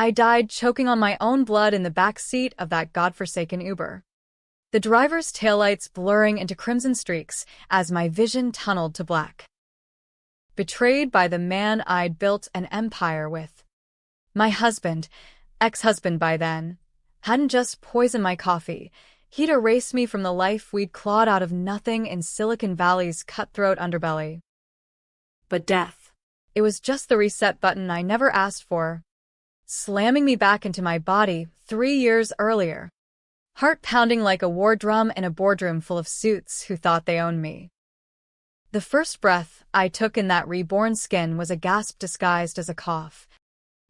I died choking on my own blood in the back seat of that godforsaken Uber. The driver's taillights blurring into crimson streaks as my vision tunneled to black. Betrayed by the man I'd built an empire with. My husband, ex-husband by then, hadn't just poisoned my coffee. He'd erased me from the life we'd clawed out of nothing in Silicon Valley's cutthroat underbelly. But death. It was just the reset button I never asked for, slamming me back into my body 3 years earlier. Heart pounding like a war drum in a boardroom full of suits who thought they owned me. The first breath I took in that reborn skin was a gasp disguised as a cough.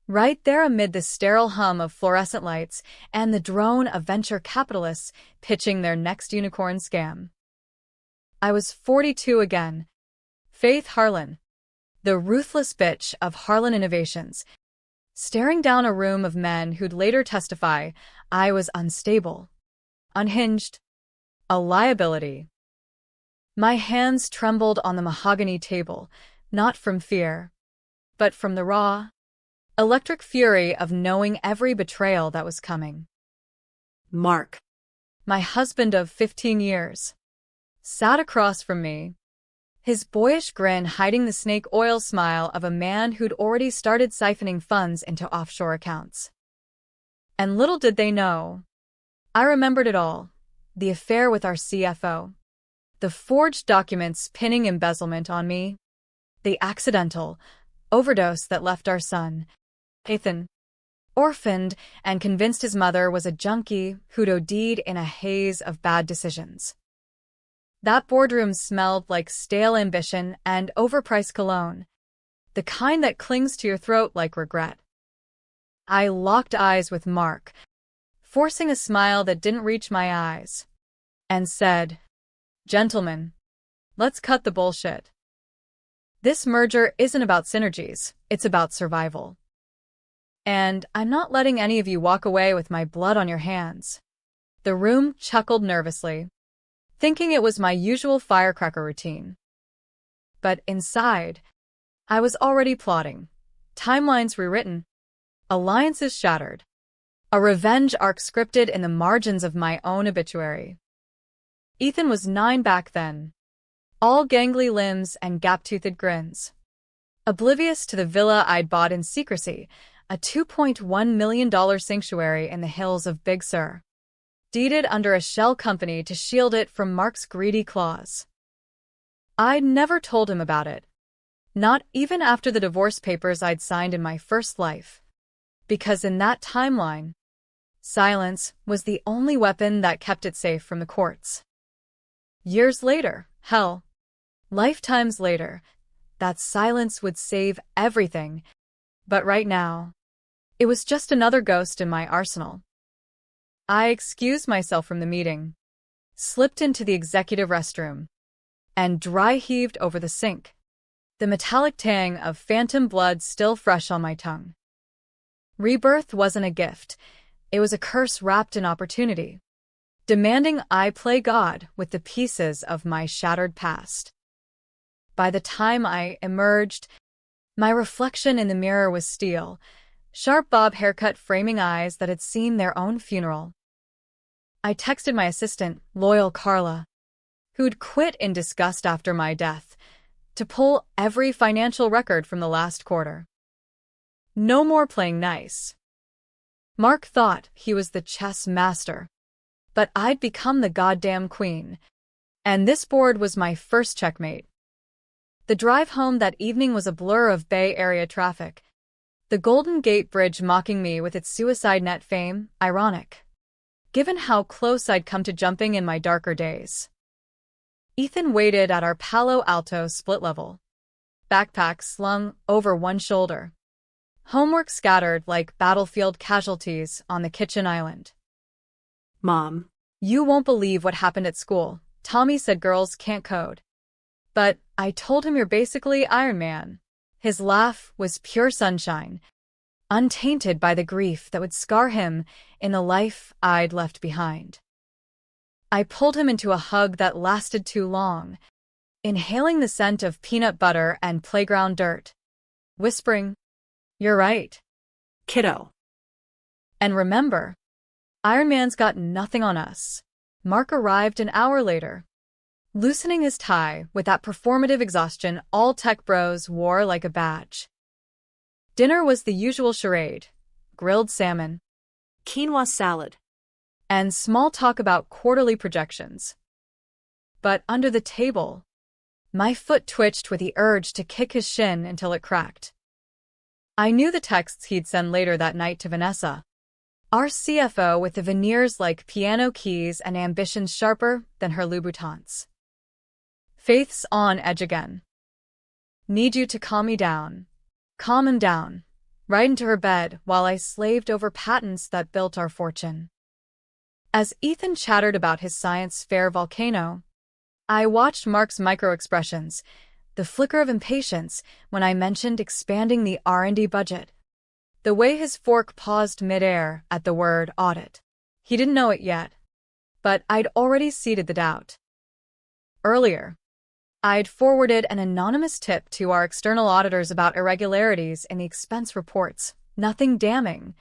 Right there amid the sterile hum of fluorescent lights and the drone of venture capitalists pitching their next unicorn scam. I was 42 again. Faith Harlan, the ruthless bitch of Harlan Innovations, staring down a room of men who'd later testify I was unstable, unhinged, a liability. My hands trembled on the mahogany table, not from fear, but from the raw, electric fury of knowing every betrayal that was coming. Mark, my husband of 15 years, sat across from me, his boyish grin hiding the snake oil smile of a man who'd already started siphoning funds into offshore accounts. And little did they know, I remembered it all, the affair with our CFO, the forged documents pinning embezzlement on me, the accidental overdose that left our son, Ethan, orphaned and convinced his mother was a junkie who'd OD'd in a haze of bad decisions. That boardroom smelled like stale ambition and overpriced cologne, the kind that clings to your throat like regret. I locked eyes with Mark, forcing a smile that didn't reach my eyes, and said, "Gentlemen, let's cut the bullshit. This merger isn't about synergies, it's about survival. And I'm not letting any of you walk away with my blood on your hands." The room chuckled nervously, thinking it was my usual firecracker routine. But inside, I was already plotting, timelines rewritten, alliances shattered, a revenge arc scripted in the margins of my own obituary. Ethan was 9 back then, all gangly limbs and gap-toothed grins. Oblivious to the villa I'd bought in secrecy, a $2.1 million sanctuary in the hills of Big Sur, deeded under a shell company to shield it from Mark's greedy claws. I'd never told him about it, not even after the divorce papers I'd signed in my first life, because in that timeline, silence was the only weapon that kept it safe from the courts. Years later, hell, lifetimes later, that silence would save everything, but right now, it was just another ghost in my arsenal. I excused myself from the meeting, slipped into the executive restroom, and dry-heaved over the sink, the metallic tang of phantom blood still fresh on my tongue. Rebirth wasn't a gift, it was a curse wrapped in opportunity, demanding I play God with the pieces of my shattered past. By the time I emerged, my reflection in the mirror was steel, sharp bob haircut framing eyes that had seen their own funeral. I texted my assistant, loyal Carla, who'd quit in disgust after my death, to pull every financial record from the last quarter. No more playing nice. Mark thought he was the chess master, but I'd become the goddamn queen, and this board was my first checkmate. The drive home that evening was a blur of Bay Area traffic, the Golden Gate Bridge mocking me with its suicide net fame, ironic, given how close I'd come to jumping in my darker days. Ethan waited at our Palo Alto split level, backpack slung over one shoulder, homework scattered like battlefield casualties on the kitchen island. "Mom, you won't believe what happened at school. Tommy said girls can't code. But I told him you're basically Iron Man." His laugh was pure sunshine, untainted by the grief that would scar him in the life I'd left behind. I pulled him into a hug that lasted too long, inhaling the scent of peanut butter and playground dirt, whispering, "You're right, kiddo." And remember, Iron Man's got nothing on us. Mark arrived an hour later, loosening his tie with that performative exhaustion all tech bros wore like a badge. Dinner was the usual charade: grilled salmon, quinoa salad, and small talk about quarterly projections. But under the table, my foot twitched with the urge to kick his shin until it cracked. I knew the texts he'd send later that night to Vanessa, our CFO with the veneers like piano keys and ambitions sharper than her Louboutins. Faith's on edge again. Need you to calm me down. Calm him down. Right into her bed while I slaved over patents that built our fortune. As Ethan chattered about his science fair volcano, I watched Mark's micro-expressions, the flicker of impatience when I mentioned expanding the R&D budget, the way his fork paused midair at the word audit. He didn't know it yet, but I'd already seeded the doubt. Earlier, I'd forwarded an anonymous tip to our external auditors about irregularities in the expense reports. Nothing damning,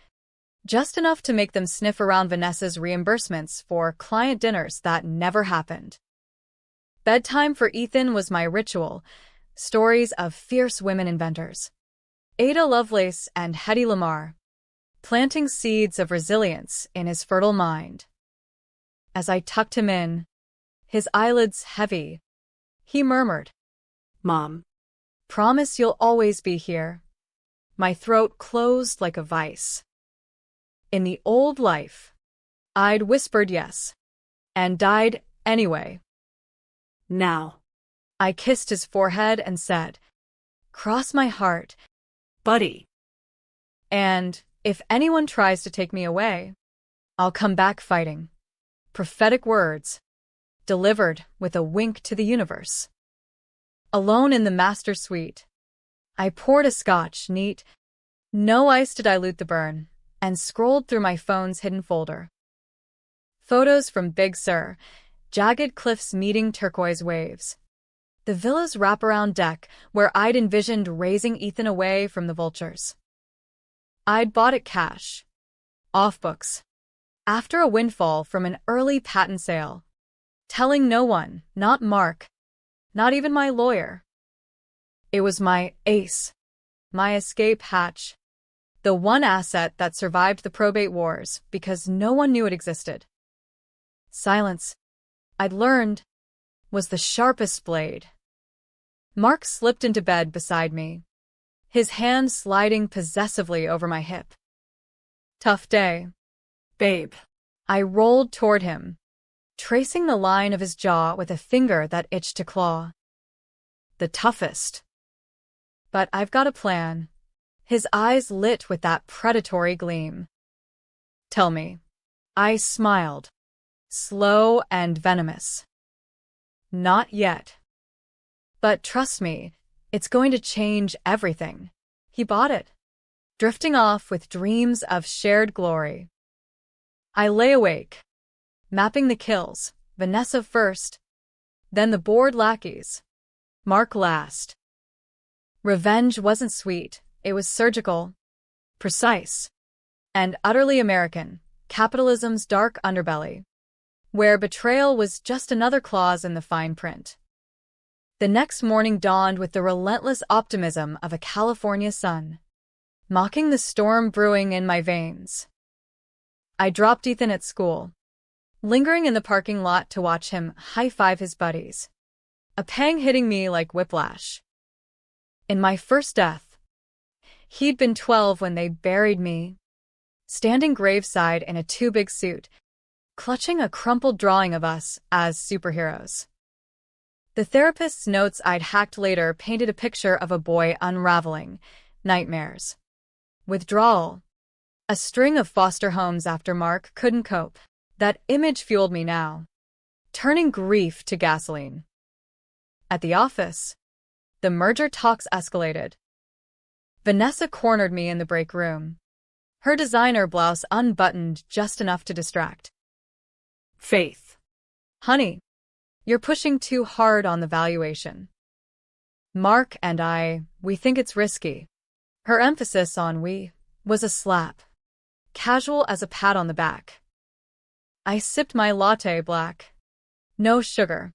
just enough to make them sniff around Vanessa's reimbursements for client dinners that never happened. Bedtime for Ethan was my ritual, stories of fierce women inventors, Ada Lovelace and Hedy Lamarr, planting seeds of resilience in his fertile mind. As I tucked him in, his eyelids heavy, he murmured, "Mom, promise you'll always be here." My throat closed like a vice. In the old life, I'd whispered yes, and died anyway. Now, I kissed his forehead and said, "Cross my heart, buddy. And if anyone tries to take me away, I'll come back fighting." Prophetic words, delivered with a wink to the universe. Alone in the master suite, I poured a scotch neat, no ice to dilute the burn, and scrolled through my phone's hidden folder. Photos from Big Sur, jagged cliffs meeting turquoise waves. The villa's wraparound deck where I'd envisioned raising Ethan away from the vultures. I'd bought it cash, off books, after a windfall from an early patent sale, telling no one, not Mark, not even my lawyer. It was my ace, my escape hatch, the one asset that survived the probate wars because no one knew it existed. Silence, I'd learned, was the sharpest blade. Mark slipped into bed beside me, his hand sliding possessively over my hip. "Tough day, Babe." I rolled toward him, tracing the line of his jaw with a finger that itched to claw. "The toughest. But I've got a plan." His eyes lit with that predatory gleam. "Tell me." I smiled, slow and venomous. "Not yet. But trust me, it's going to change everything." He bought it, drifting off with dreams of shared glory. I lay awake, mapping the kills, Vanessa first, then the bored lackeys, Mark last. Revenge wasn't sweet, it was surgical, precise, and utterly American, capitalism's dark underbelly, where betrayal was just another clause in the fine print. The next morning dawned with the relentless optimism of a California sun, mocking the storm brewing in my veins. I dropped Ethan at school, lingering in the parking lot to watch him high-five his buddies, a pang hitting me like whiplash. In my first death, he'd been 12 when they buried me, standing graveside in a too-big suit, clutching a crumpled drawing of us as superheroes. The therapist's notes I'd hacked later painted a picture of a boy unraveling, nightmares, withdrawal, a string of foster homes after Mark couldn't cope. That image fueled me now, turning grief to gasoline. At the office, the merger talks escalated. Vanessa cornered me in the break room, her designer blouse unbuttoned just enough to distract. "Faith. Honey, you're pushing too hard on the valuation. Mark and we think it's risky." Her emphasis on we was a slap. casual as a pat on the back. I sipped my latte black. No sugar.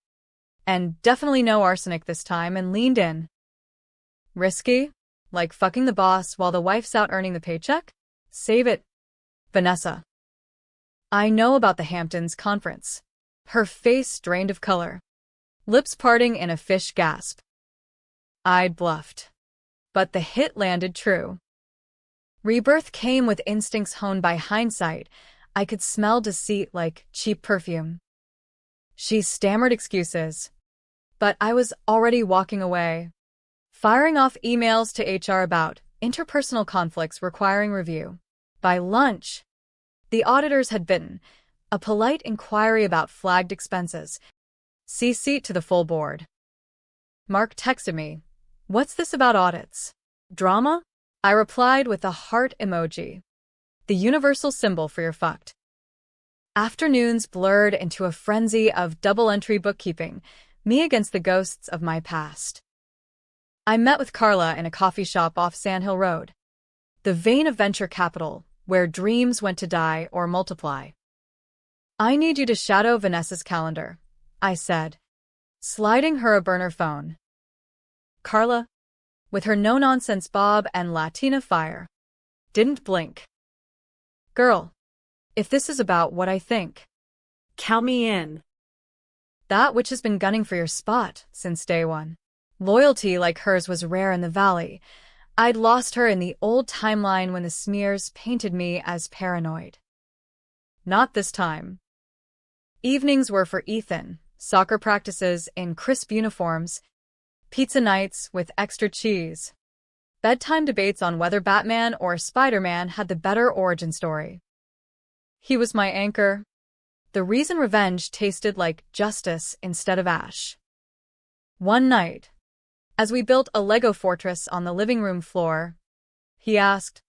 And definitely no arsenic this time, and leaned in. Risky? Like fucking the boss while the wife's out earning the paycheck? Save it. Vanessa. I know about the Hamptons conference. Her face drained of color. Lips parting in a fish gasp. I'd bluffed. But the hit landed true. Rebirth came with instincts honed by hindsight. I could smell deceit like cheap perfume. She stammered excuses. But I was already walking away, firing off emails to HR about interpersonal conflicts requiring review. By lunch, the auditors had bitten, a polite inquiry about flagged expenses. CC to the full board. Mark texted me, "What's this about audits? Drama?" I replied with a heart emoji. The universal symbol for you're fucked. Afternoons blurred into a frenzy of double-entry bookkeeping, me against the ghosts of my past. I met with Carla in a coffee shop off Sandhill Road, the vein of venture capital, where dreams went to die or multiply. "I need you to shadow Vanessa's calendar," I said, sliding her a burner phone. Carla, with her no-nonsense bob and Latina fire, didn't blink. "Girl, if this is about what I think, Count me in. that which has been gunning for your spot since day one." Loyalty like hers was rare in the valley. I'd lost her in the old timeline when the smears painted me as paranoid. Not this time. Evenings were for Ethan, soccer practices in crisp uniforms, pizza nights with extra cheese, bedtime debates on whether Batman or Spider-Man had the better origin story. He was my anchor, the reason revenge tasted like justice instead of ash. One night, as we built a Lego fortress on the living room floor, he asked,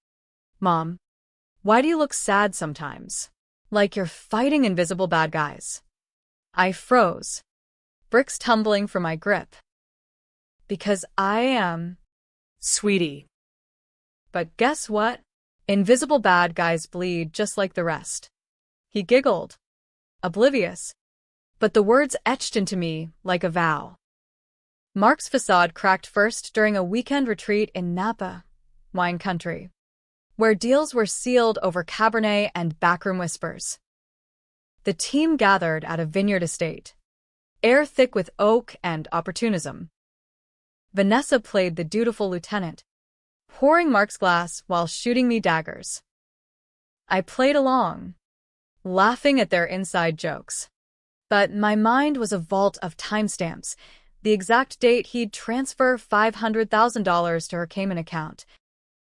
"Mom, why do you look sad sometimes? Like you're fighting invisible bad guys." I froze, bricks tumbling from my grip. "Because I am." Sweetie. "But guess what? Invisible bad guys bleed just like the rest." He giggled, oblivious, but the words etched into me like a vow. Mark's facade cracked first during a weekend retreat in Napa, wine country, where deals were sealed over Cabernet and backroom whispers. The team gathered at a vineyard estate, air thick with oak and opportunism. Vanessa played the dutiful lieutenant, pouring Mark's glass while shooting me daggers. I played along, laughing at their inside jokes. But my mind was a vault of timestamps, the exact date he'd transfer $500,000 to her Cayman account,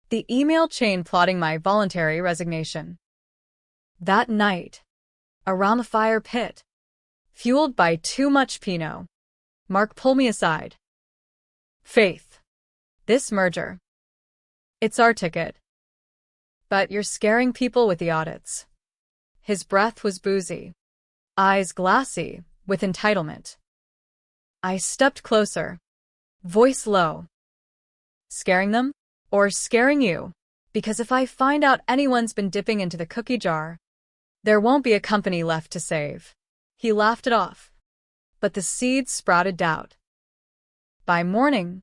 the email chain plotting my voluntary resignation. That night, around the fire pit, fueled by too much Pinot, Mark pulled me aside. "Faith, this merger, it's our ticket. But you're scaring people with the audits." His breath was boozy, eyes glassy with entitlement. I stepped closer, voice low. "Scaring them? Or scaring you? Because if I find out anyone's been dipping into the cookie jar, there won't be a company left to save." He laughed it off, but the seeds sprouted doubt. By morning,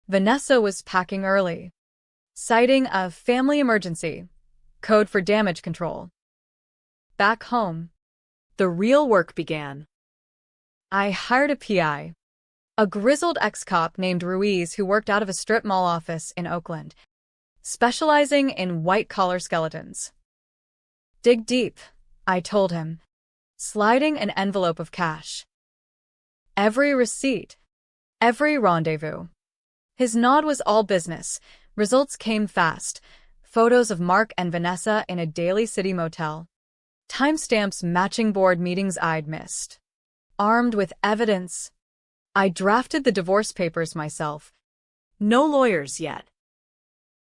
Vanessa was packing early, citing a family emergency, code for damage control. Back home, the real work began. I hired a PI, a grizzled ex-cop named Ruiz who worked out of a strip mall office in Oakland, specializing in white-collar skeletons. "Dig deep," I told him, sliding an envelope of cash. "Every receipt, every rendezvous." His nod was all business. Results came fast. Photos of Mark and Vanessa in a Daly City motel. Timestamps matching board meetings I'd missed. Armed with evidence, I drafted the divorce papers myself. No lawyers yet.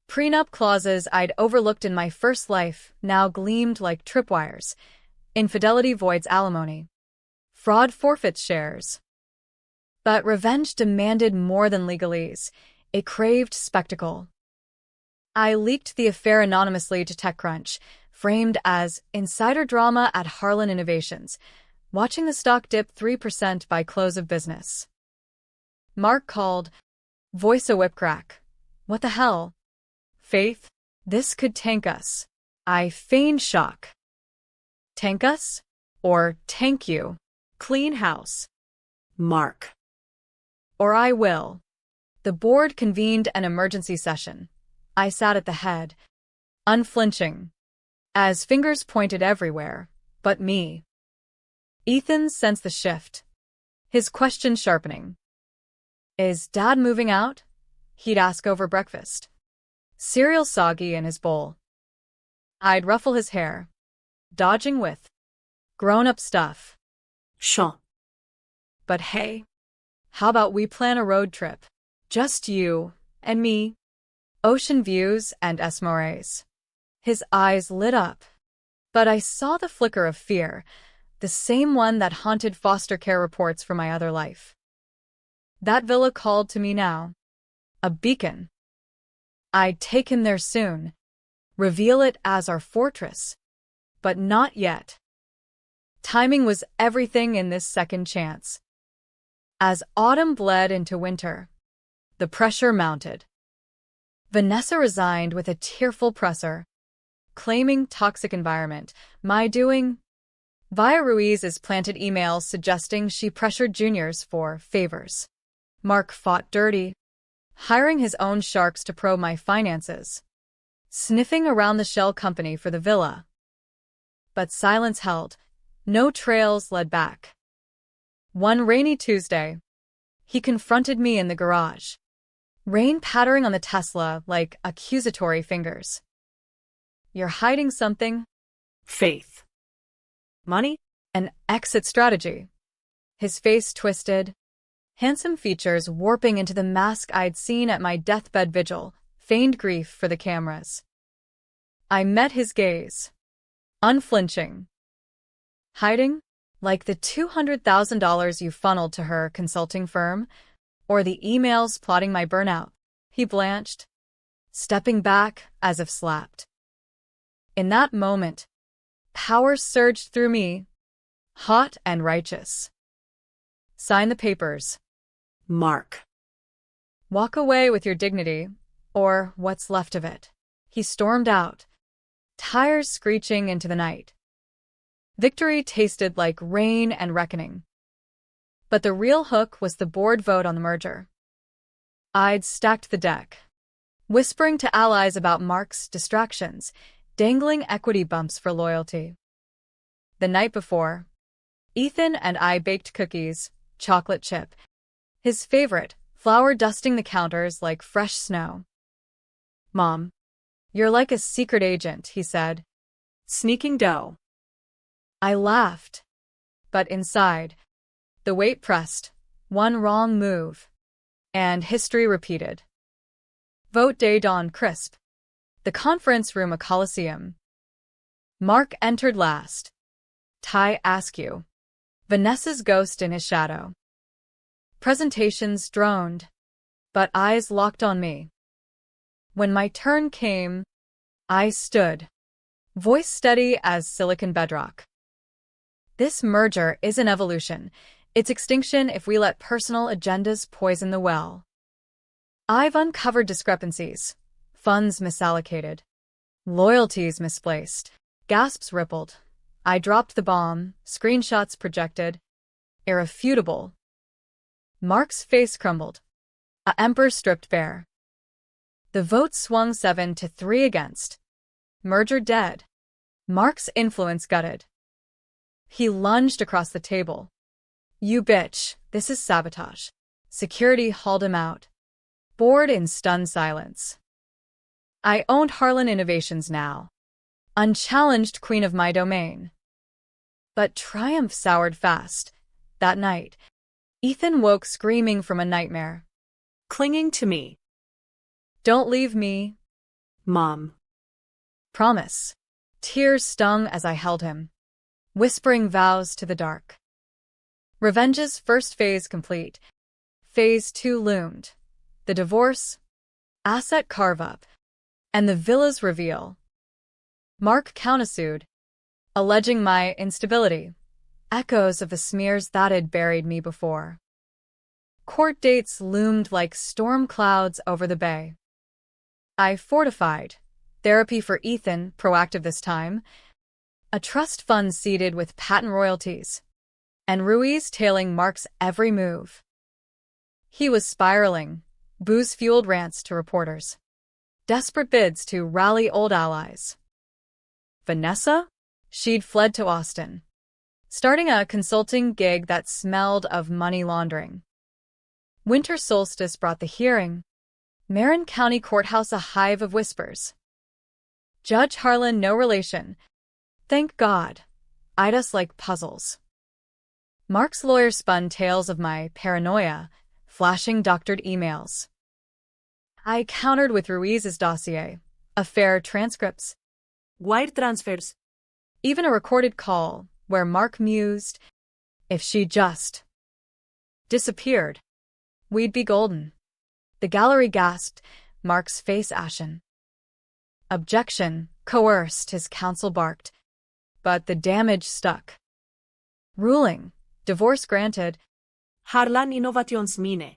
Prenup clauses I'd overlooked in my first life now gleamed like tripwires. Infidelity voids alimony. Fraud forfeits shares. But revenge demanded more than legalese. It craved spectacle. I leaked the affair anonymously to TechCrunch, framed as insider drama at Harlan Innovations, watching the stock dip 3% by close of business. Mark called, voice a whip crack. What the hell? Faith, this could tank us. I feigned shock. Tank us? Or tank you? Clean house. Mark. Or I will. The board convened an emergency session. I sat at the head, unflinching, as fingers pointed everywhere, but me. Ethan sensed the shift, his question sharpening. Is Dad moving out? He'd ask over breakfast. Cereal soggy in his bowl. I'd ruffle his hair, dodging with grown-up stuff. Shaw. But hey, how about we plan a road trip? Just you and me. Ocean views and esmores. His eyes lit up, but I saw the flicker of fear, the same one that haunted foster care reports from my other life. That villa called to me now. A beacon. I'd take him there soon, reveal it as our fortress. But not yet. Timing was everything in this second chance. As autumn bled into winter, the pressure mounted. Vanessa resigned with a tearful presser, claiming toxic environment, my doing. Via Ruiz's planted emails suggesting she pressured juniors for favors. Mark fought dirty, hiring his own sharks to probe my finances, sniffing around the shell company for the villa. But silence held. No trails led back. One rainy Tuesday, he confronted me in the garage, rain pattering on the Tesla like accusatory fingers. You're hiding something? Faith. Money? An exit strategy. His face twisted, handsome features warping into the mask I'd seen at my deathbed vigil, feigned grief for the cameras. I met his gaze, unflinching. Hiding? Like the $200,000 you funneled to her consulting firm? Or the emails plotting my burnout? He blanched, stepping back as if slapped. In that moment, power surged through me, hot and righteous. Sign the papers. Mark. Walk away with your dignity, or what's left of it. He stormed out, tires screeching into the night. Victory tasted like rain and reckoning. But the real hook was the board vote on the merger. I'd stacked the deck, whispering to allies about Mark's distractions, dangling equity bumps for loyalty. The night before, Ethan and I baked cookies, chocolate chip, his favorite, flour dusting the counters like fresh snow. Mom, you're like a secret agent, he said. Sneaking dough. I laughed, but inside, the weight pressed, one wrong move, and history repeated. Vote day dawned crisp. The conference room a coliseum. Mark entered last. Ty Askew. Vanessa's ghost in his shadow. Presentations droned, but eyes locked on me. When my turn came, I stood, voice steady as silicon bedrock. This merger isn't evolution. It's extinction if we let personal agendas poison the well. I've uncovered discrepancies, funds misallocated, loyalties misplaced, gasps rippled. I dropped the bomb, screenshots projected, irrefutable. Mark's face crumbled, a emperor stripped bare. The vote swung 7-3 against. Merger dead. Mark's influence gutted. He lunged across the table. You bitch, this is sabotage. Security hauled him out, bored in stunned silence. I owned Harlan Innovations now, unchallenged queen of my domain. But triumph soured fast. That night, Ethan woke screaming from a nightmare. Clinging to me. Don't leave me. Mom. Promise. Tears stung as I held him, whispering vows to the dark. Revenge's first phase complete. Phase 2 loomed. The divorce, asset carve-up, and the villa's reveal. Mark countersued, alleging my instability, echoes of the smears that had buried me before. Court dates loomed like storm clouds over the bay. I fortified. Therapy for Ethan, proactive this time. A trust fund seeded with patent royalties. And Ruiz tailing Mark's every move. He was spiraling, booze-fueled rants to reporters. Desperate bids to rally old allies. Vanessa? She'd fled to Austin, starting a consulting gig that smelled of money laundering. Winter solstice brought the hearing. Marin County Courthouse a hive of whispers. Judge Harlan no relation. Thank God. Eyed us like puzzles. Mark's lawyer spun tales of my paranoia, flashing doctored emails. I countered with Ruiz's dossier, affair transcripts, Wire transfers. even a recorded call where Mark mused, if she just disappeared, we'd be golden. The gallery gasped, Mark's face ashen. Objection, coerced, his counsel barked. But the damage stuck. Ruling, divorce granted. Harlan innovations mine.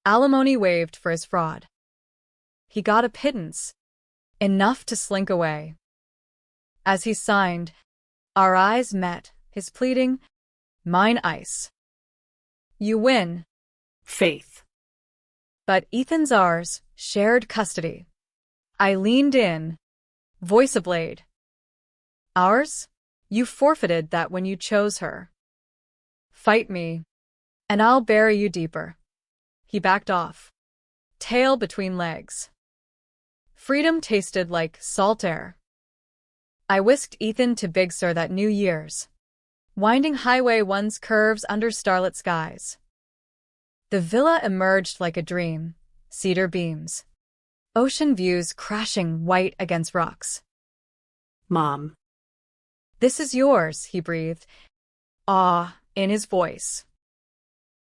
Alimony waived for his fraud. He got a pittance, enough to slink away. As he signed, our eyes met, his pleading, mine ice. You win. Faith. But Ethan's ours, shared custody. I leaned in, voice ablade. Ours? You forfeited that when you chose her. Fight me, and I'll bury you deeper. He backed off, tail between legs. Freedom tasted like salt air. I whisked Ethan to Big Sur that New Year's, winding Highway 1's curves under starlit skies. The villa emerged like a dream, cedar beams, ocean views crashing white against rocks. Mom. This is yours, he breathed, awe in his voice.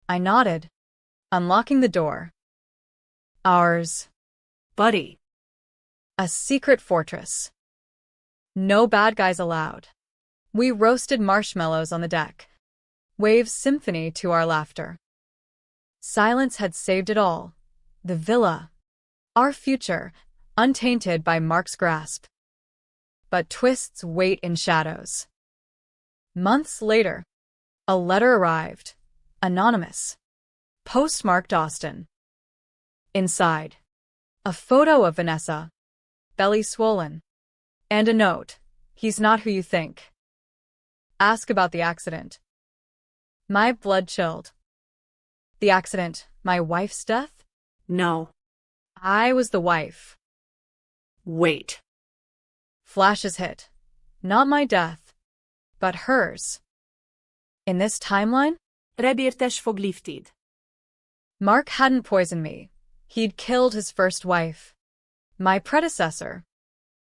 I nodded, unlocking the door. Ours. Buddy. A secret fortress. No bad guys allowed. We roasted marshmallows on the deck. Waves symphony to our laughter. Silence had saved it all. The villa. Our future, untainted by Mark's grasp. But twists wait in shadows. Months later, a letter arrived. Anonymous. Postmarked Austin. Inside, a photo of Vanessa, belly swollen, and a note, he's not who you think. Ask about the accident. My blood chilled. The accident, my wife's death? No. I was the wife. Wait. Flashes hit. Not my death, but hers. In this timeline, Rebirtes forgifted. Mark hadn't poisoned me. He'd killed his first wife, my predecessor,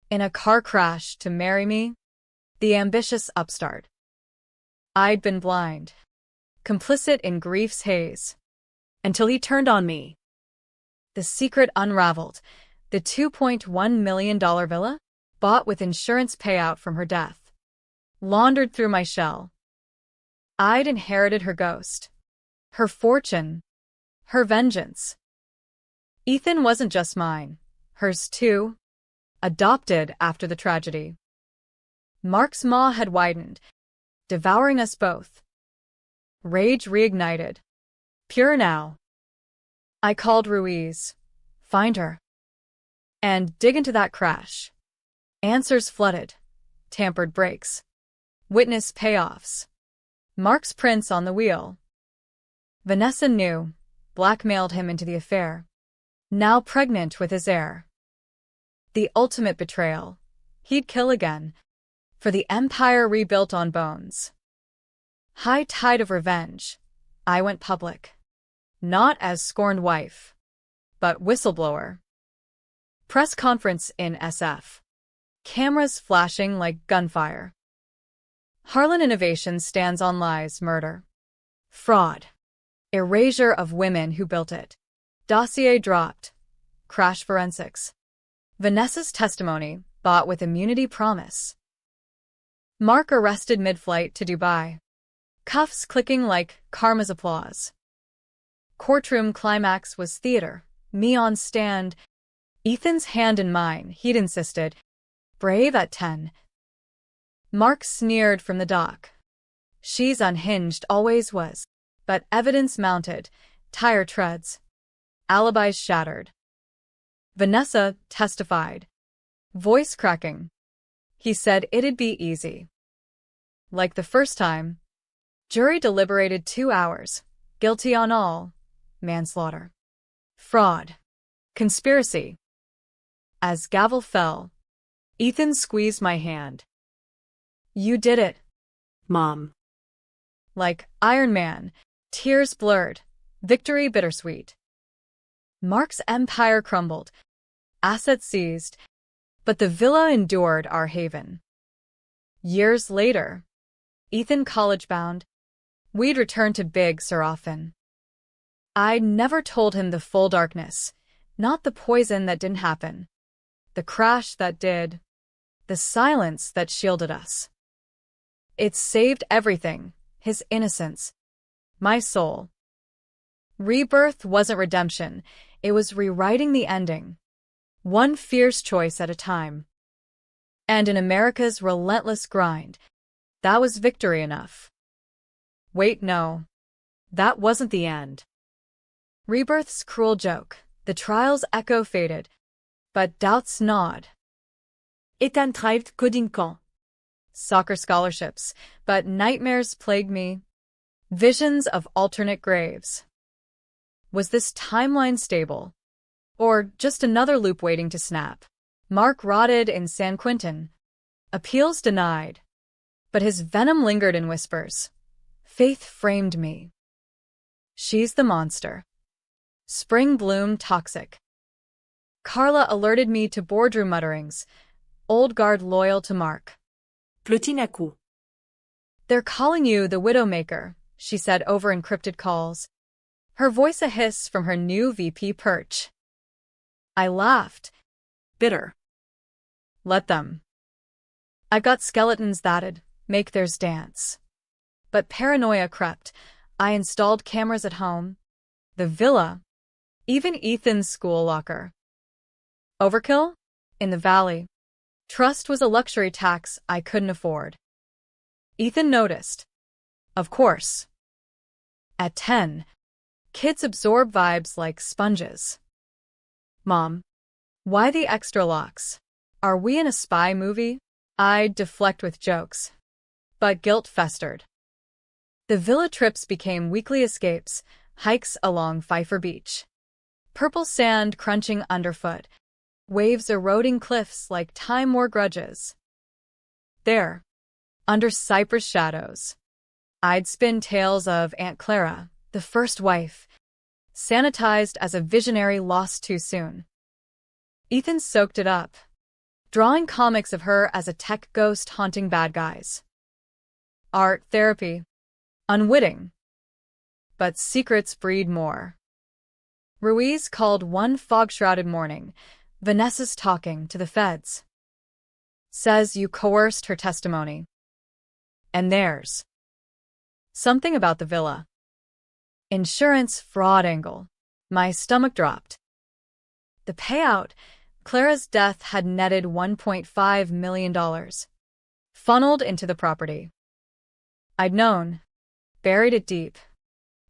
in a car crash to marry me, the ambitious upstart. I'd been blind, complicit in grief's haze, until he turned on me. The secret unraveled. The $2.1 million villa, bought with insurance payout from her death, laundered through my shell. I'd inherited her ghost, her fortune, her vengeance. Ethan wasn't just mine, hers too, adopted after the tragedy. Mark's maw had widened, devouring us both. Rage reignited. Pure now. I called Ruiz. Find her. And dig into that crash. Answers flooded. Tampered brakes. Witness payoffs. Mark's prints on the wheel. Vanessa knew, blackmailed him into the affair. Now pregnant with his heir. The ultimate betrayal. He'd kill again. For the empire rebuilt on bones. High tide of revenge. I went public. Not as scorned wife, but whistleblower. Press conference in SF. Cameras flashing like gunfire. Harlan Innovations stands on lies, murder, fraud, erasure of women who built it. Dossier dropped. Crash forensics. Vanessa's testimony, bought with immunity promise. Mark arrested mid-flight to Dubai. Cuffs clicking like karma's applause. Courtroom climax was theater. Me on stand. Ethan's hand in mine, he'd insisted. Brave at 10. Mark sneered from the dock. She's unhinged, always was. But evidence mounted. Tire treads. Alibis shattered. Vanessa testified. Voice cracking. He said it'd be easy. Like the first time. Jury deliberated 2 hours. Guilty on all. Manslaughter. Fraud. Conspiracy. As gavel fell, Ethan squeezed my hand. You did it. Mom. Like Iron Man, tears blurred, victory bittersweet. Mark's empire crumbled, assets seized, but the villa endured our haven. Years later, Ethan college-bound, we'd return to Big Sur often. I'd never told him the full darkness, not the poison that didn't happen, the crash that did, the silence that shielded us. It saved everything, his innocence, my soul. Rebirth wasn't redemption, it was rewriting the ending, one fierce choice at a time. And in America's relentless grind, that was victory enough. Wait, no. That wasn't the end. Rebirth's cruel joke, the trial's echo faded, but doubt's gnawed. Ethan thrived coding camp. Soccer scholarships, but nightmares plagued me. Visions of alternate graves. Was this timeline stable? Or just another loop waiting to snap? Mark rotted in San Quentin. Appeals denied. But his venom lingered in whispers. Faith framed me. She's the monster. Spring bloom toxic. Carla alerted me to boardroom mutterings. Old guard loyal to Mark. Plotinaku. They're calling you the Widowmaker, she said over encrypted calls. Her voice a hiss from her new VP perch. I laughed. Bitter. Let them. I've got skeletons that'd make theirs dance. But paranoia crept. I installed cameras at home, the villa, even Ethan's school locker. Overkill? In the valley. Trust was a luxury tax I couldn't afford. Ethan noticed. Of course. At 10, kids absorb vibes like sponges. Mom, why the extra locks? Are we in a spy movie? I'd deflect with jokes. But guilt festered. The villa trips became weekly escapes, hikes along Pfeiffer Beach. Purple sand crunching underfoot, waves eroding cliffs like time wore grudges. There, under cypress shadows, I'd spin tales of Aunt Clara, the first wife, sanitized as a visionary lost too soon. Ethan soaked it up, drawing comics of her as a tech ghost haunting bad guys. Art therapy. Unwitting. But secrets breed more. Ruiz called one fog-shrouded morning, Vanessa's talking to the feds. Says you coerced her testimony. And theirs. Something about the villa. Insurance fraud angle. My stomach dropped. The payout, Clara's death had netted $1.5 million. Funneled into the property. I'd known. Buried it deep.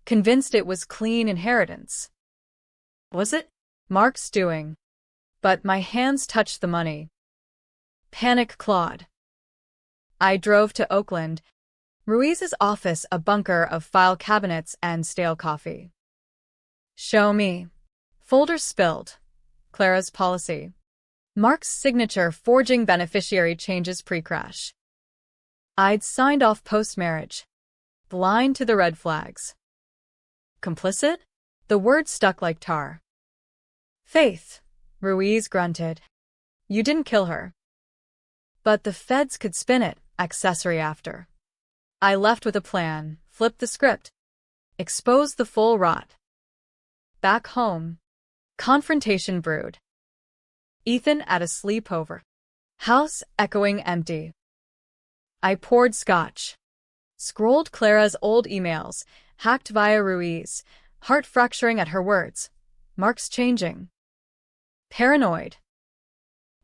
Convinced it was clean inheritance. Was it? Mark's doing. But my hands touched the money. Panic clawed. I drove to Oakland, Ruiz's office a bunker of file cabinets and stale coffee. Show me. Folders spilled. Clara's policy. Mark's signature forging beneficiary changes pre-crash. I'd signed off post-marriage. Blind to the red flags. Complicit? The word stuck like tar. Faith, Ruiz grunted. You didn't kill her. But the feds could spin it, accessory after. I left with a plan, flipped the script. Exposed the full rot. Back home. Confrontation brewed. Ethan at a sleepover. House echoing empty. I poured scotch. Scrolled Clara's old emails, hacked via Ruiz, heart fracturing at her words. Marks changing. Paranoid.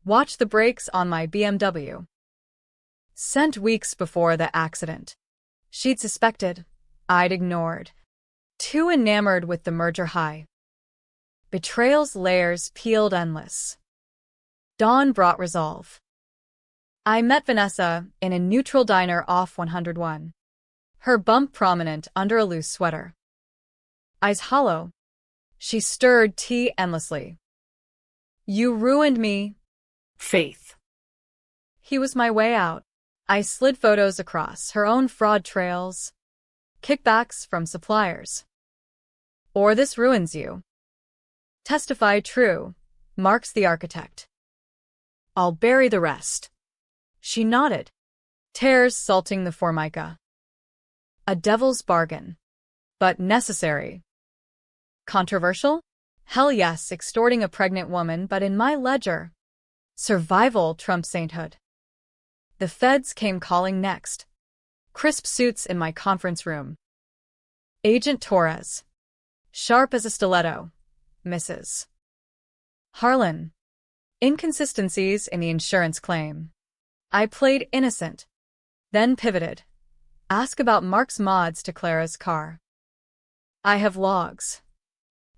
Watched the brakes on my BMW. Sent weeks before the accident. She'd suspected. I'd ignored. Too enamored with the merger high. Betrayals layers peeled endless. Dawn brought resolve. I met Vanessa in a neutral diner off 101. Her bump prominent under a loose sweater. Eyes hollow. She stirred tea endlessly. You ruined me. Faith. He was my way out. I slid photos across her own fraud trails. Kickbacks from suppliers. Or this ruins you. Testify true. Marks the architect. I'll bury the rest. She nodded. Tears salting the formica. A devil's bargain. But necessary. Controversial? Hell yes, extorting a pregnant woman, but in my ledger. Survival trumps sainthood. The feds came calling next. Crisp suits in my conference room. Agent Torres. Sharp as a stiletto. Mrs. Harlan. Inconsistencies in the insurance claim. I played innocent. Then pivoted. Ask about Mark's mods to Clara's car. I have logs.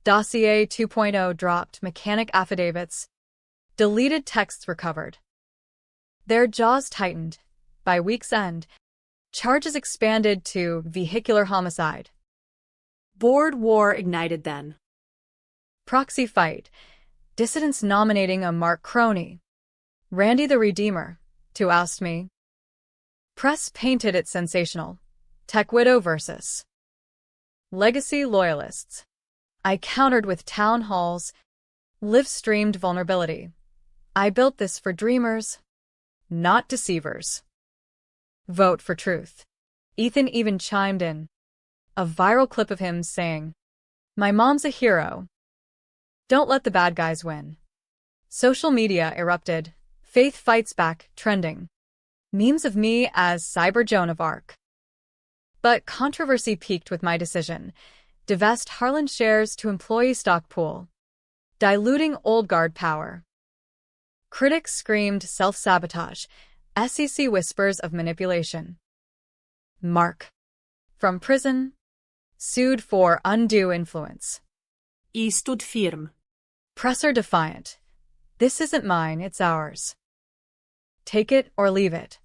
Dossier 2.0 dropped, mechanic affidavits. Deleted texts recovered. Their jaws tightened. By week's end, charges expanded to vehicular homicide. Board war ignited then. Proxy fight. Dissidents nominating a Mark crony. Randy the Redeemer, to oust me. Press painted it sensational. Tech widow versus legacy loyalists. I countered with town halls. Live-streamed vulnerability. I built this for dreamers, not deceivers. Vote for truth. Ethan even chimed in. A viral clip of him saying, "My mom's a hero. Don't let the bad guys win." Social media erupted. Faith fights back, trending. Memes of me as Cyber Joan of Arc. But controversy peaked with my decision. Divest Harlan shares to employee stock pool. Diluting old guard power. Critics screamed self-sabotage. SEC whispers of manipulation. Mark. From prison. Sued for undue influence. I stood firm. Presser defiant. This isn't mine, it's ours. Take it or leave it.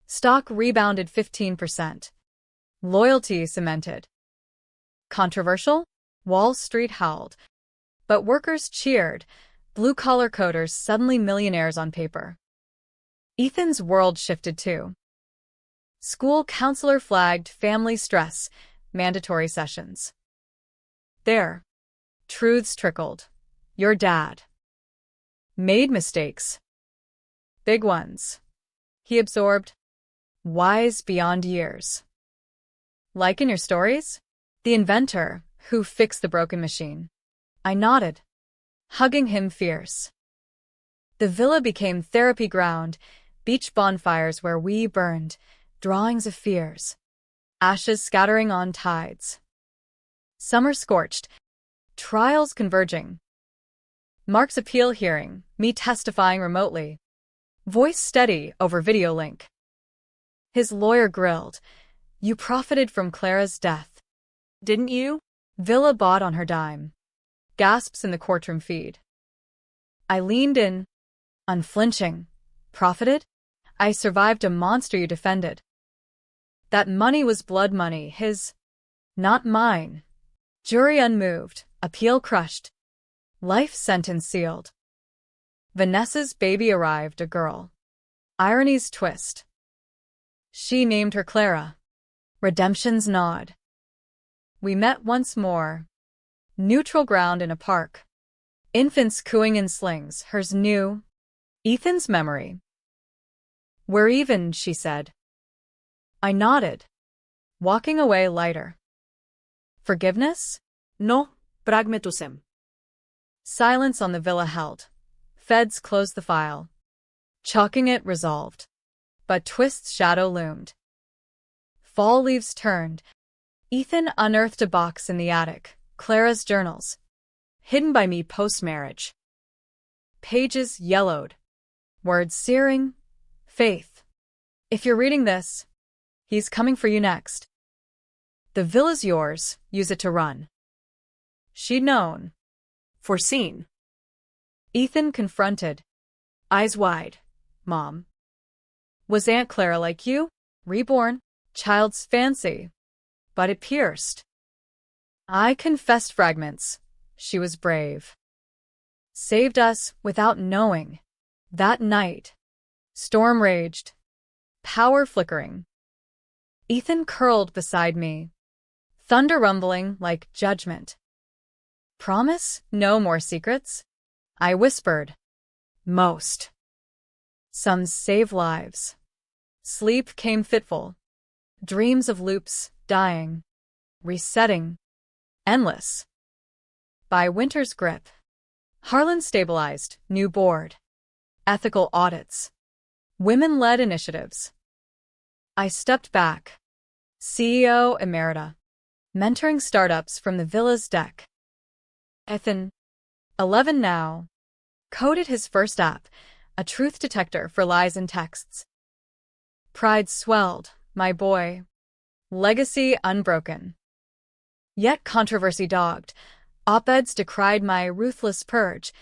Stock rebounded 15%. Loyalty cemented. Controversial? Wall Street howled. But workers cheered. Blue-collar coders suddenly millionaires on paper. Ethan's world shifted too. School counselor flagged family stress, mandatory sessions. There. Truths trickled. Your dad. Made mistakes. Big ones. He absorbed. Wise beyond years. Like in your stories? The inventor who fixed the broken machine. I nodded, hugging him fierce. The villa became therapy ground, beach bonfires where we burned, drawings of fears, ashes scattering on tides. Summer scorched, trials converging. Mark's appeal hearing, me testifying remotely. Voice steady over video link. His lawyer grilled. You profited from Clara's death. Didn't you? Villa bought on her dime. Gasps in the courtroom feed. I leaned in, unflinching. Profited? I survived a monster you defended. That money was blood money, his, not mine. Jury unmoved, appeal crushed. Life sentence sealed. Vanessa's baby arrived, a girl. Irony's twist. She named her Clara. Redemption's nod. We met once more. Neutral ground in a park. Infants cooing in slings, hers new. Ethan's memory. We're even, she said. I nodded, walking away lighter. Forgiveness? No, pragmatusem. Silence on the villa held. Feds closed the file. chalking it resolved. But Twist's shadow loomed. Fall leaves turned. Ethan unearthed a box in the attic, Clara's journals, hidden by me post-marriage. Pages yellowed. Words searing. Faith. If you're reading this, he's coming for you next. The villa's yours, use it to run. She'd known. Foreseen. Ethan confronted. Eyes wide. Mom. Was Aunt Clara like you? Reborn. Child's fancy. But it pierced. I confessed fragments. She was brave. Saved us without knowing. That night. Storm raged. Power flickering. Ethan curled beside me. Thunder rumbling like judgment. Promise no more secrets? I whispered. Most. Some save lives. Sleep came fitful. Dreams of loops, dying. Resetting. Endless. By winter's grip. Harlan stabilized, new board. Ethical audits. Women-led initiatives. I stepped back. CEO Emerita. Mentoring startups from the villa's deck. Ethan, 11 now, coded his first app, a truth detector for lies in texts. Pride swelled, my boy. Legacy unbroken. Yet controversy dogged. Op-eds decried my ruthless purge.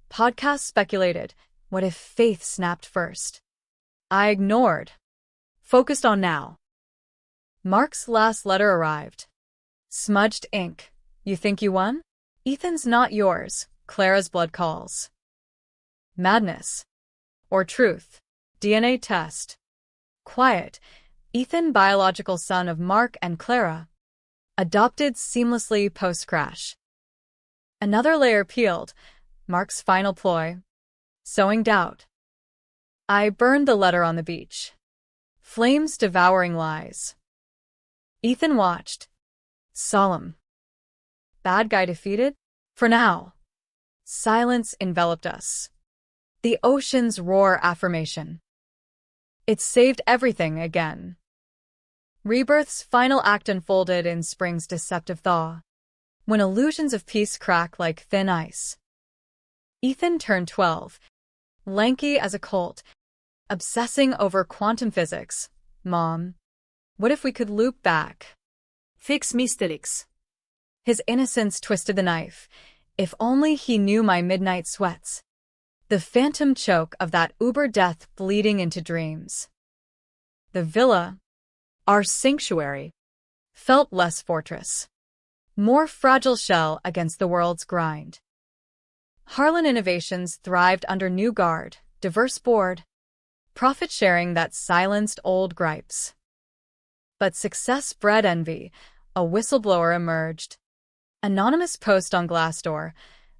Podcasts speculated, what if faith snapped first? I ignored. Focused on now. Mark's last letter arrived. Smudged ink. You think you won? Ethan's not yours, Clara's blood calls. Madness. Or truth. DNA test. Quiet. Ethan, biological son of Mark and Clara. Adopted seamlessly post-crash. Another layer peeled. Mark's final ploy. Sowing doubt. I burned the letter on the beach. Flames devouring lies. Ethan watched. Solemn. Bad guy defeated? For now. Silence enveloped us. The ocean's roar affirmation. It saved everything again. Rebirth's final act unfolded in spring's deceptive thaw, when illusions of peace crack like thin ice. Ethan turned 12, lanky as a colt, obsessing over quantum physics. Mom, what if we could loop back? Fix mystics. His innocence twisted the knife. If only he knew my midnight sweats. The phantom choke of that uber death bleeding into dreams. The villa, our sanctuary, felt less fortress. More fragile shell against the world's grind. Harlan Innovations thrived under new guard, diverse board, profit sharing that silenced old gripes. But success bred envy. A whistleblower emerged. Anonymous post on Glassdoor.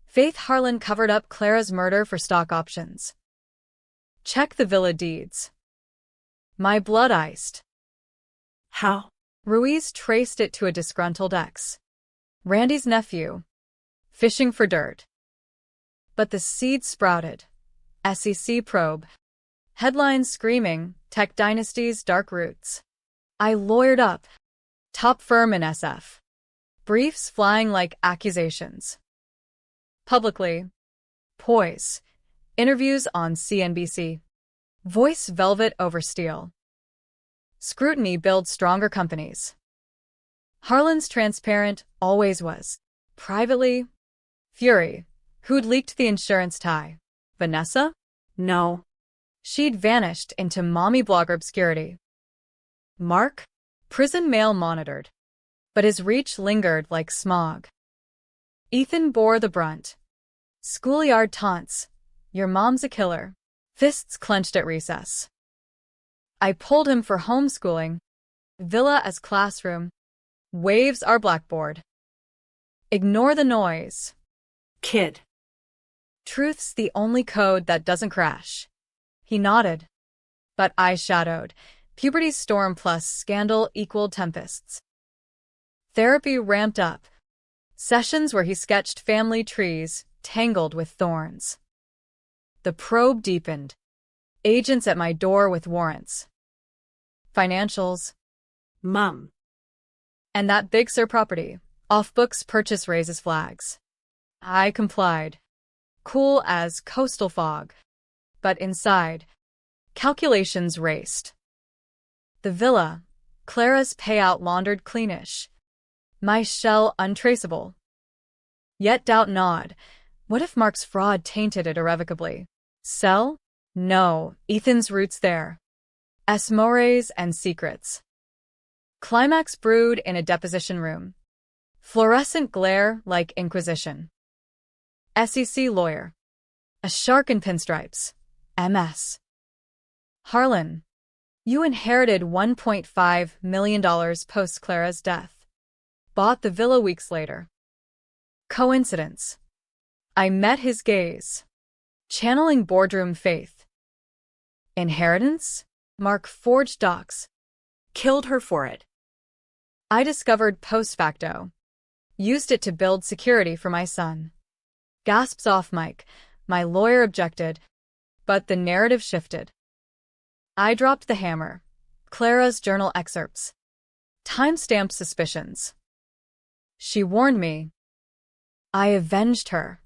Faith Harlan covered up Clara's murder for stock options. Check the villa deeds. My blood iced. How? Ruiz traced it to a disgruntled ex. Randy's nephew. Fishing for dirt. But the seed sprouted. SEC probe. Headlines screaming, Tech Dynasty's dark roots. I lawyered up. Top firm in SF. Briefs flying like accusations. Publicly. Poise. Interviews on CNBC. Voice velvet over steel. Scrutiny builds stronger companies. Harlan's transparent, always was. Privately. Fury. Who'd leaked the insurance tie? Vanessa? No. She'd vanished into mommy blogger obscurity. Mark? Prison mail monitored. But his reach lingered like smog. Ethan bore the brunt. Schoolyard taunts. Your mom's a killer. Fists clenched at recess. I pulled him for homeschooling. Villa as classroom. Waves our blackboard. Ignore the noise. Kid. Truth's the only code that doesn't crash. He nodded. But I shadowed. Puberty's storm plus scandal equaled tempests. Therapy ramped up. Sessions where he sketched family trees, tangled with thorns. The probe deepened. Agents at my door with warrants. Financials. Mom. And that big Sir property. Off-books purchase raises flags. I complied. Cool as coastal fog. But inside, calculations raced. The villa, Clara's payout laundered cleanish. My shell untraceable. Yet doubt gnawed. What if Mark's fraud tainted it irrevocably? Sell? No, Ethan's roots there. Mores and secrets. Climax brewed in a deposition room. Fluorescent glare like Inquisition. SEC lawyer. A shark in pinstripes. MS. Harlan. You inherited $1.5 million post Clara's death. Bought the villa weeks later. Coincidence. I met his gaze. Channeling boardroom faith. Inheritance? Mark forged docs. Killed her for it. I discovered post facto. Used it to build security for my son. Gasps off mic. My lawyer objected, but the narrative shifted. I dropped the hammer. Clara's journal excerpts. Timestamped suspicions. She warned me. I avenged her.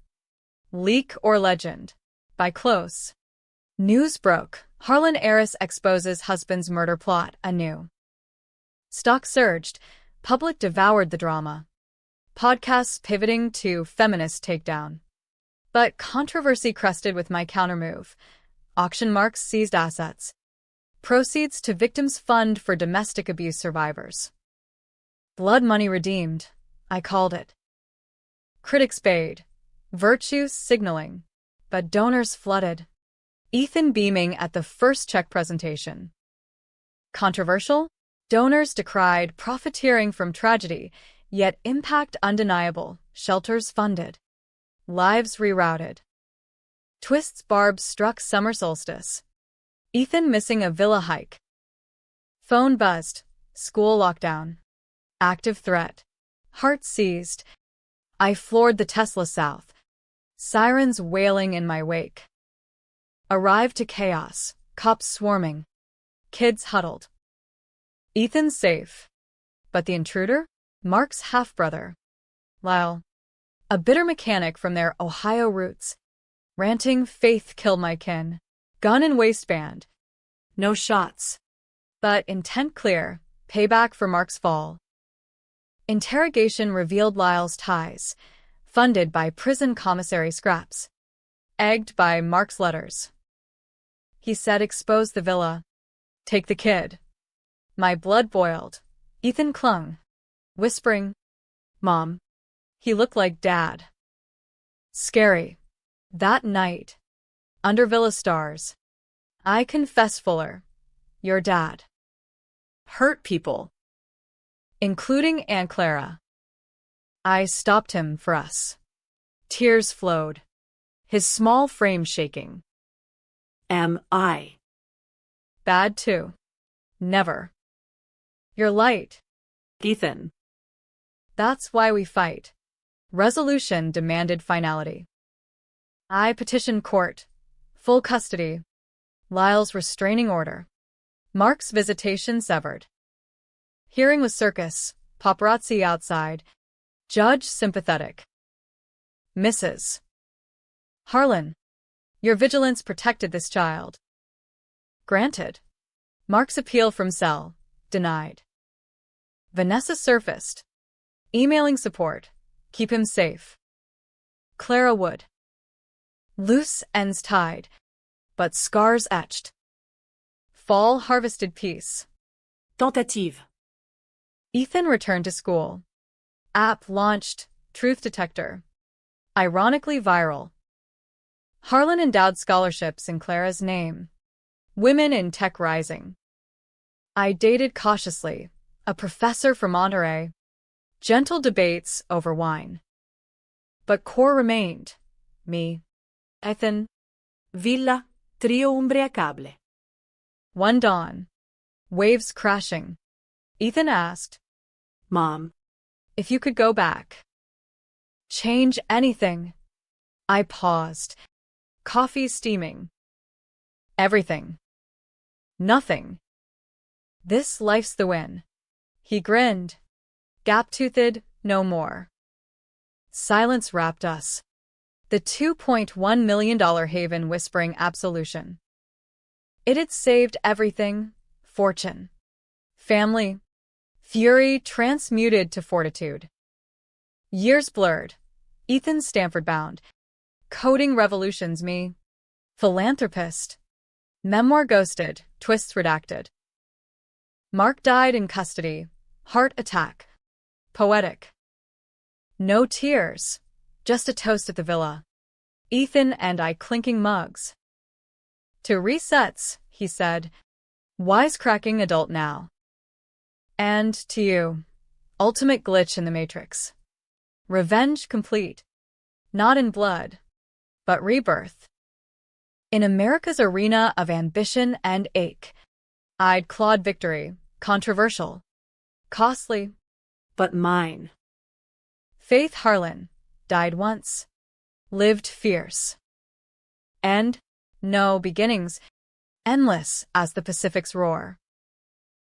Leak or legend. By close. News broke. Harlan heiress exposes husband's murder plot anew. Stock surged. Public devoured the drama. Podcasts pivoting to feminist takedown. But controversy crested with my countermove. Auction marks seized assets. Proceeds to victims fund for domestic abuse survivors. Blood money redeemed, I called it. Critics bayed. Virtue signaling. But donors flooded. Ethan beaming at the first check presentation. Controversial? Donors decried profiteering from tragedy, yet impact undeniable, shelters funded. Lives rerouted. Twists barbs struck summer solstice. Ethan missing a villa hike. Phone buzzed. School lockdown. Active threat. Heart seized. I floored the Tesla South. Sirens wailing in my wake. Arrived to chaos. Cops swarming. Kids huddled. Ethan's safe. But the intruder? Mark's half-brother. Lyle. A bitter mechanic from their Ohio roots. Ranting faith killed my kin. Gun in waistband. No shots. But intent clear. Payback for Mark's fall. Interrogation revealed Lyle's ties. Funded by prison commissary scraps. Egged by Mark's letters. He said expose the villa. Take the kid. My blood boiled. Ethan clung. Whispering. Mom. He looked like Dad. Scary. That night. Under villa stars. I confess Fuller. Your dad. Hurt people. Including Aunt Clara. I stopped him for us. Tears flowed. His small frame shaking. Am I? Bad too. Never. You're light. Ethan. That's why we fight. Resolution demanded finality. I petitioned court. Full custody. Lyle's restraining order. Mark's visitation severed. Hearing was circus. Paparazzi outside. Judge sympathetic. Mrs. Harlan. Your vigilance protected this child. Granted. Mark's appeal from cell. Denied. Vanessa surfaced. Emailing support. Keep him safe. Clara Wood. Loose ends tied, but scars etched. Fall harvested peace. Tentative. Ethan returned to school. App launched. Truth detector. Ironically viral. Harlan endowed scholarships in Clara's name. Women in tech rising. I dated cautiously. A professor from Monterey. Gentle debates over wine. But core remained. Me. Ethan. Villa. Trio umbriacable. One dawn. Waves crashing. Ethan asked. Mom. If you could go back. Change anything. I paused. Coffee steaming. Everything. Nothing. This life's the win. He grinned. Gap-toothed, no more. Silence wrapped us. The $2.1 million haven whispering absolution. It had saved everything. Fortune. Family. Fury transmuted to fortitude. Years blurred. Ethan Stanford bound. Coding revolutions me. Philanthropist. Memoir ghosted, twists redacted. Mark died in custody. Heart attack. Poetic. No tears. Just a toast at the villa. Ethan and I clinking mugs. To resets, he said. Wisecracking adult now. And to you. Ultimate glitch in the matrix. Revenge complete. Not in blood, but rebirth. In America's arena of ambition and ache, I'd clawed victory, controversial, costly, But mine. Faith Harlan died once, lived fierce. End, no beginnings, endless as the Pacific's roar.